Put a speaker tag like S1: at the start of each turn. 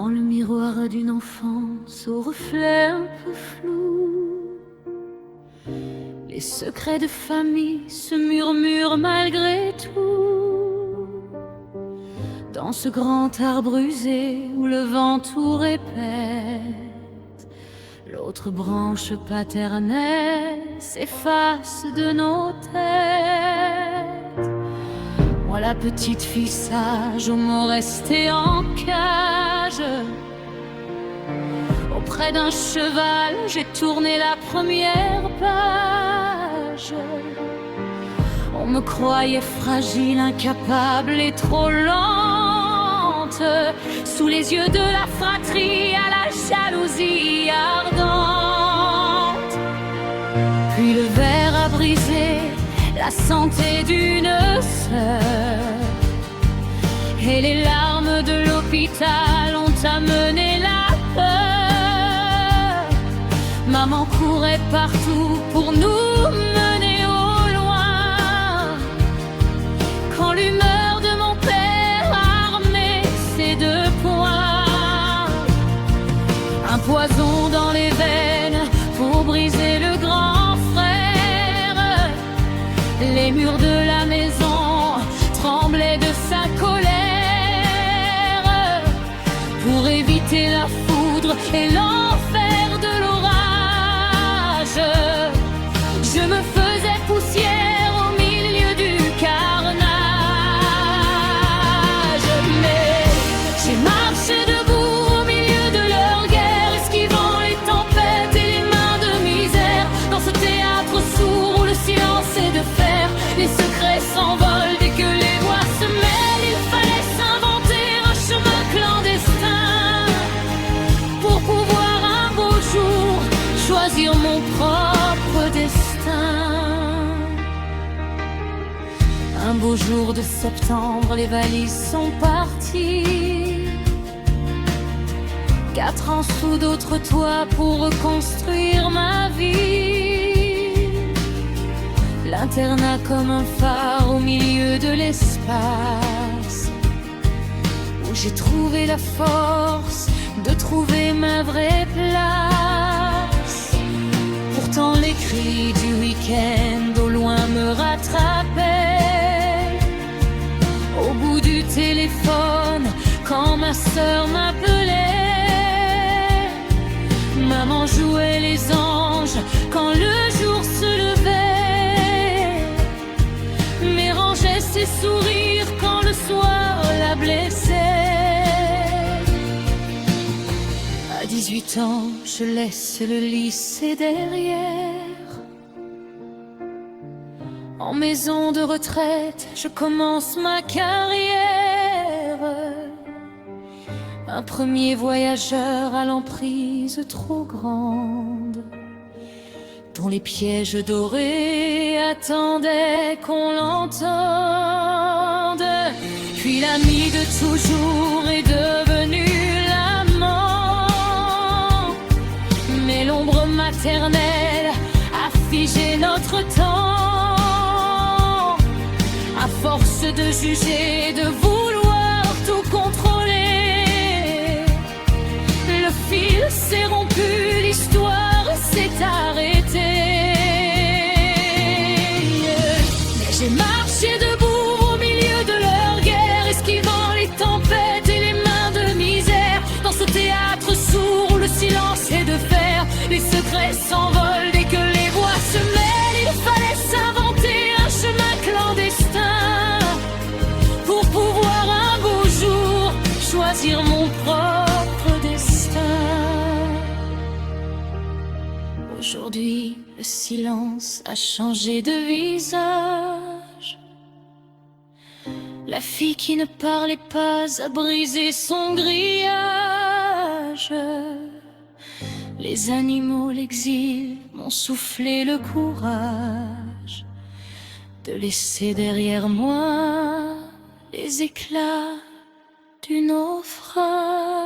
S1: dans le miroir d'une enfance au reflet un peu flou. Les secrets de famille se murmurent malgré tout. Dans ce grand arbre usé où le vent tout répète, l'autre branche paternelle s'efface de nos têtes. Moi la petite fille sage, au mot resté en cage, auprès d'un cheval, j'ai tourné la première page. On me croyait fragile, incapable et trop lente, sous les yeux de la fratrie à la jalousie ardente. Puis le verre a brisé la santé d'une sœur, et les larmes de l'hôpital ont amené la peur. Maman courait partout pour nous mener au loin, quand l'humeur de mon père armait ses deux poings. Un poison dans les veines pour briser le grand frère. Les murs de la maison tremblaient de sa colère, pour éviter la foudre et l'enfer de l'orage. Je me faisais poussière au milieu du carnage, mais j'ai marché debout au milieu de leur guerre, esquivant les tempêtes et les mains de misère. Dans ce théâtre sourd où le silence est de fer, les secrets s'envolent dès que les voix se mêlent. Il fallait s'inventer un chemin clandestin pour pouvoir un beau jour choisir mon propre destin. Un beau jour de septembre, les valises sont parties. 4 ans sous d'autres toits pour reconstruire ma vie. L'internat comme un phare au milieu de l'espace, où j'ai trouvé la force de trouver ma vraie place. Pourtant les cris du week-end au loin me rattrapaient. Au bout du téléphone, quand ma sœur m'appelait, maman jouait les anges quand le jour se levait, mais rangeait ses sourires quand le soir la blessait. À 18 ans, je laisse le lycée derrière. En maison de retraite, je commence ma carrière. Un premier voyageur à l'emprise trop grande, dont les pièges dorés attendaient qu'on l'entende. Puis l'ami de toujours est devenu l'amant, mais l'ombre maternelle a figé notre temps. À force de juger, de vouloir tout contrôler, le fil s'est rompu, l'histoire s'est arrêtée. Mais j'ai marché debout au milieu de leur guerre, esquivant les tempêtes et les mains de misère. Dans ce théâtre sourd où le silence est de fer, les secrets s'envolent dès que les voix se mêlent. Il fallait s'inventer un chemin clandestin pour pouvoir un beau jour choisir mon propre destin. Aujourd'hui, le silence a changé de visage. La fille qui ne parlait pas a brisé son grillage. Les animaux, l'exil m'ont soufflé le courage de laisser derrière moi les éclats du naufrage.